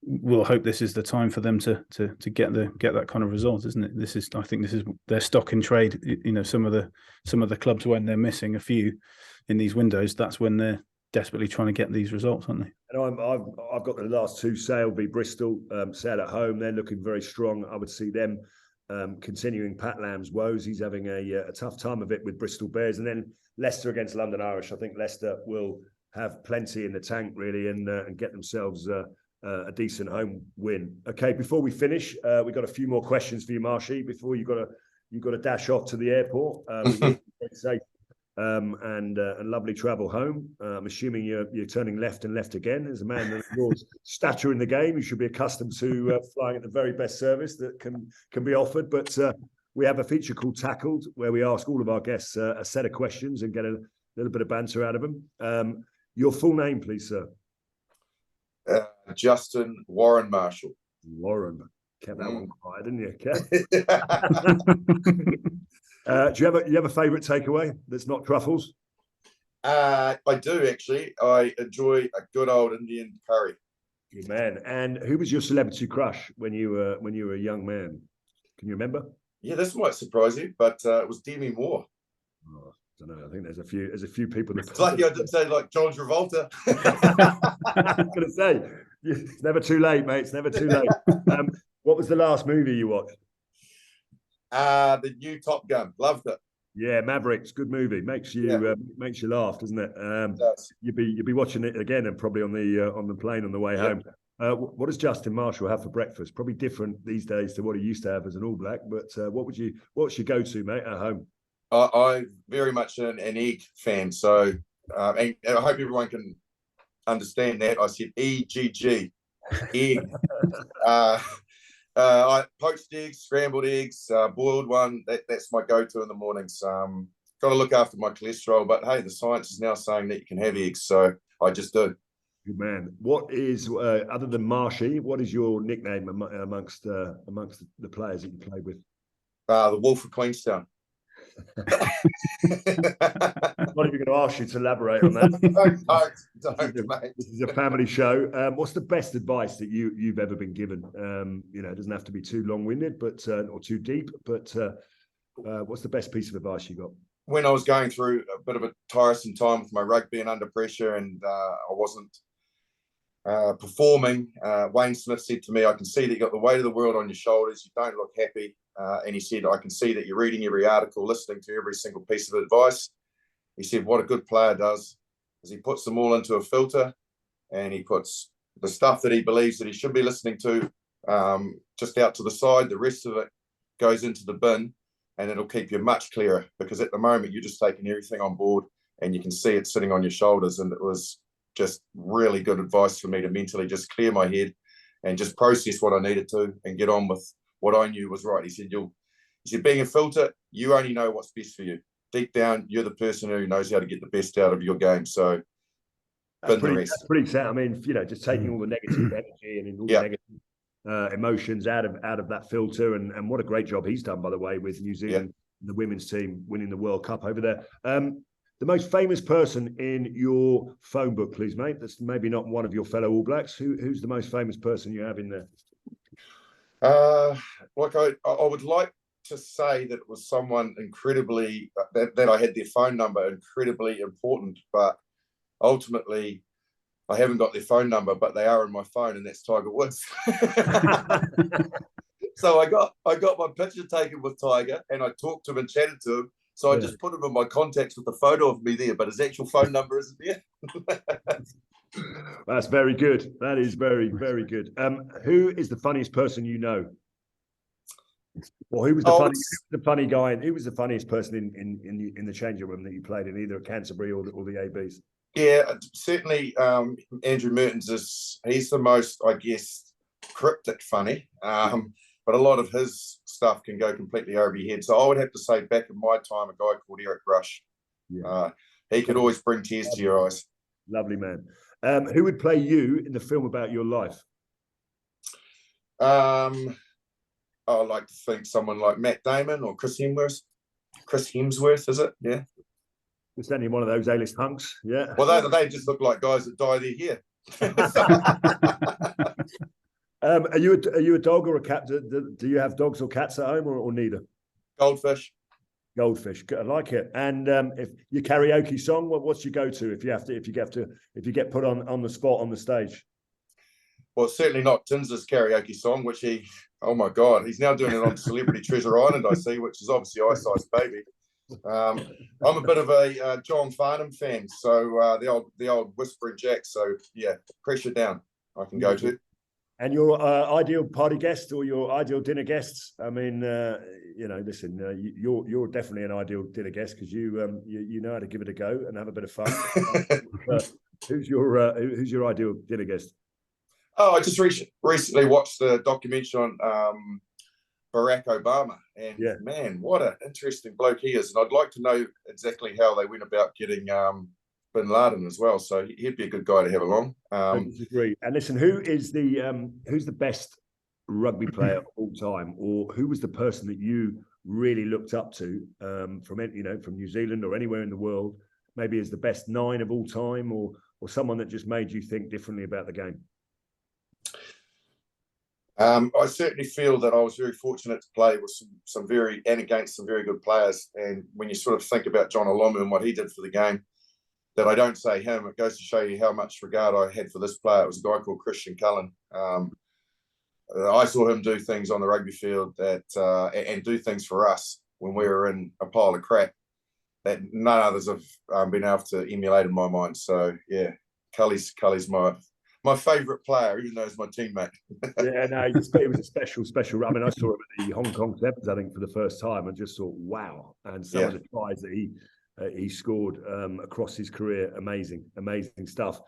we'll hope this is the time for them to get that kind of result, isn't it? I think this is their stock in trade. You know, some of the clubs, when they're missing a few in these windows, that's when they're desperately trying to get these results, aren't they? And I've got the last two. Sale v Bristol. Sale at home, they're looking very strong. I would see them continuing Pat Lamb's woes. He's having a tough time of it with Bristol Bears. And then Leicester against London Irish. I think Leicester will have plenty in the tank, really, and get themselves a decent home win. Okay, before we finish, we've got a few more questions for you, Marshy, before you've got to dash off to the airport. Safe and lovely travel home. I'm assuming you're turning left and left again. As a man of your stature in the game, you should be accustomed to flying at the very best service that can be offered. But we have a feature called Tackled, where we ask all of our guests a set of questions and get a little bit of banter out of them. Your full name, please, sir. Justin Warren Marshall. Warren. Kept that one quiet, didn't you? Do you have a favourite takeaway that's not truffles? I do, actually. I enjoy a good old Indian curry. Good man. And who was your celebrity crush when you were a young man? Can you remember? Yeah, this might surprise you, but it was Demi Moore. Oh, I don't know. I think there's a few people that. It's lucky I didn't say like John Travolta. I was going to say, it's never too late, mate. It's never too late. What was the last movie you watched? The new Top Gun. Loved it. Yeah, Mavericks, good movie. Makes you laugh, doesn't it? It does. You'll be watching it again and probably on the plane on the way home. What does Justin Marshall have for breakfast? Probably different these days to what he used to have as an All Black. But what's your go-to, mate, at home? I'm very much an egg fan. So and I hope everyone can understand that. I said EGG, egg. I poached eggs, scrambled eggs, boiled one. That's my go-to in the mornings. Got to look after my cholesterol, but hey, the science is now saying that you can have eggs, so I just do. Good man. What is other than Marshy? What is your nickname amongst the players that you played with? The Wolf of Queenstown. I'm not even going to ask you to elaborate on that. Don't, mate. This is a family show. What's the best advice that you've ever been given? It doesn't have to be too long-winded, but or too deep. But what's the best piece of advice you got? When I was going through a bit of a tiresome time with my rugby and under pressure, and I wasn't performing, Wayne Smith said to me, "I can see that you got the weight of the world on your shoulders. You don't look happy." And he said, "I can see that you're reading every article, listening to every single piece of advice." He said, "What a good player does is he puts them all into a filter, and he puts the stuff that he believes that he should be listening to just out to the side. The rest of it goes into the bin, and it'll keep you much clearer, because at the moment you're just taking everything on board and you can see it sitting on your shoulders." And it was just really good advice for me to mentally just clear my head and just process what I needed to and get on with what I knew was right. He said, being a filter, you only know what's best for you. Deep down, you're the person who knows how to get the best out of your game. So that's pretty sad. I mean, just taking all the negative energy and all the negative emotions out of that filter. And what a great job he's done, by the way, with New Zealand, the women's team winning the World Cup over there. The most famous person in your phone book, please, mate. That's maybe not one of your fellow All Blacks. Who's the most famous person you have in there? I would like to say that it was someone incredibly that I had their phone number, incredibly important, but ultimately I haven't got their phone number, but they are in my phone, and that's Tiger Woods. So I got my picture taken with Tiger, and I talked to him and chatted to him. So I just put him in my contacts with a photo of me there, but his actual phone number isn't there. That's very good. That is very, very good. Who is the funniest person you know? Or who was the funny guy? And who was the funniest person in the changing room that you played in, either at Canterbury or the ABs? Yeah, certainly Andrew Mertens he's the most, I guess, cryptic funny. But a lot of his stuff can go completely over your head. So I would have to say, back in my time, a guy called Eric Rush. Yeah. He could always bring tears to your eyes. Lovely man. Who would play you in the film about your life? I like to think someone like Matt Damon or Chris Hemsworth. Chris Hemsworth, is it? Yeah. It's only one of those A-list hunks. Yeah. Well, they just look like guys that dye their hair. Are you a dog or a cat? Do you have dogs or cats at home, or neither? Goldfish. Goldfish, I like it. And if your karaoke song, what's your go-to if you get put on the spot on the stage? Well, certainly not Tins's karaoke song, which oh my God, he's now doing it on Celebrity Treasure Island, I see, which is obviously Ice Ice Baby. I'm a bit of a John Farnham fan, so the old Whispering Jack. So yeah, Pressure Down, I can go to. And your ideal party guest or your ideal dinner guests? I mean, listen, you're definitely an ideal dinner guest because you know how to give it a go and have a bit of fun. Who's your ideal dinner guest? Oh, I just recently watched the documentary on Barack Obama, and man, what an interesting bloke he is. And I'd like to know exactly how they went about getting Bin Laden as well. So he'd be a good guy to have along. I disagree. And listen, who's the best rugby player of all time, or who was the person that you really looked up to from New Zealand or anywhere in the world, maybe as the best 9 of all time, or someone that just made you think differently about the game? I certainly feel that I was very fortunate to play with some against some very good players. And when you sort of think about John Olomu and what he did for the game, that I don't say him, it goes to show you how much regard I had for this player. It was a guy called Christian Cullen. I saw him do things on the rugby field and do things for us when we were in a pile of crap that none others have been able to emulate in my mind. So yeah, Cully's my favourite player, even though he's my teammate. Yeah, no, it was a special. I mean, I saw him at the Hong Kong Sevens, I think, for the first time, and just thought, wow. And some of the tries that he scored across his career, amazing stuff.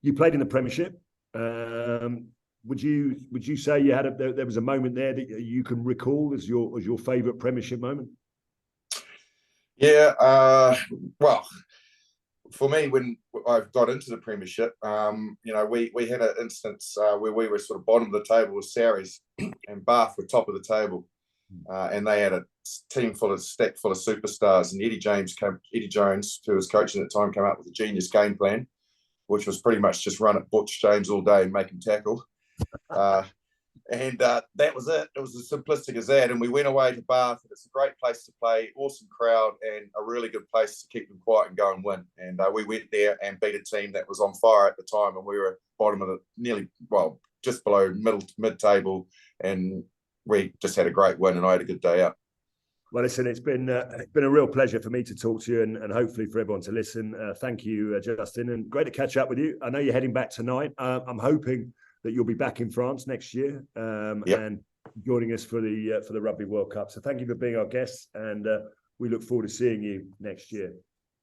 You played in the Premiership. Would you say you had there was a moment there that you can recall as your favourite Premiership moment? Yeah, well, for me, when I got into the Premiership, we had an instance where we were sort of bottom of the table with Sarries, and Bath were top of the table, and they had a team stack full of superstars. And Eddie Jones, who was coaching at the time, came up with a genius game plan, which was pretty much just run at Butch James all day and make him tackle. And that was it. It was as simplistic as that. And we went away to Bath. And it's a great place to play, awesome crowd, and a really good place to keep them quiet and go and win. And we went there and beat a team that was on fire at the time. And we were bottom of just below mid-table. And we just had a great win, and I had a good day out. Well, listen, it's been a real pleasure for me to talk to you, and hopefully for everyone to listen. Thank you, Justin, and great to catch up with you. I know you're heading back tonight. I'm hoping that you'll be back in France next year and joining us for the Rugby World Cup. So thank you for being our guest, and we look forward to seeing you next year.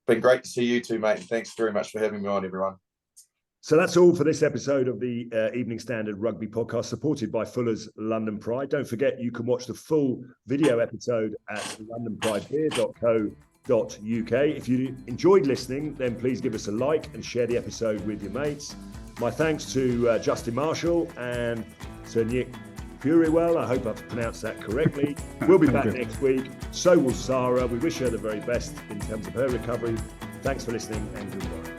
Been great to see you too, mate. And thanks very much for having me on, everyone. So that's all for this episode of the Evening Standard Rugby Podcast, supported by Fuller's London Pride. Don't forget, you can watch the full video episode at londonpridebeer.co.uk. If you enjoyed listening, then please give us a like and share the episode with your mates. My thanks to Justin Marshall and Sir Nick Purewal. I hope I've pronounced that correctly. We'll be back next week. So will Sarah. We wish her the very best in terms of her recovery. Thanks for listening, and goodbye.